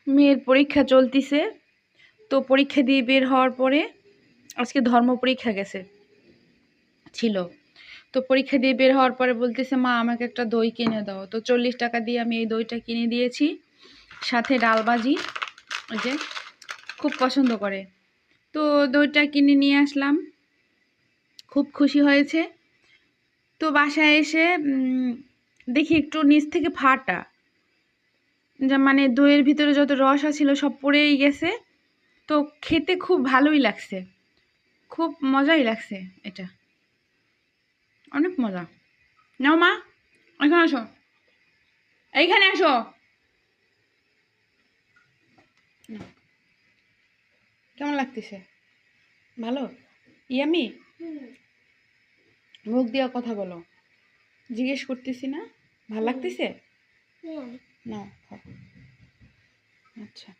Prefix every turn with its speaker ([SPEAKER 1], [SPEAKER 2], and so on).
[SPEAKER 1] মেয়ের পরীক্ষা চলতিছে, তো পরীক্ষা দিয়ে বের হওয়ার পরে আজকে ধর্ম পরীক্ষা ছিল। তো পরীক্ষা দিয়ে বের হওয়ার পরে বলতেছে, মা আমাকে একটা দই কিনে দাও। তো 40 টাকা দিয়ে আমি এই দইটা কিনে দিয়েছি, সাথে ডালবাজি, ওই যে খুব পছন্দ করে। তো দইটা কিনে নিয়ে আসলাম, খুব খুশি হয়েছে। তো বাসায় এসে দেখি একটু নিচ থেকে ফাটা, যা মানে দইয়ের ভিতরে যত রস ছিল সব পড়েই গেছে। তো খেতে খুব ভালোই লাগছে, খুব মজাই লাগছে, এটা অনেক মজা। নাও মা, এখানে আসো, এইখানে আসো। কেমন লাগতেছে? ভালো? ইয়ামি? মুখ দিয়া কথা বলো, জিজ্ঞেস করতেছি না? ভাল লাগতেছে? না। আচ্ছা।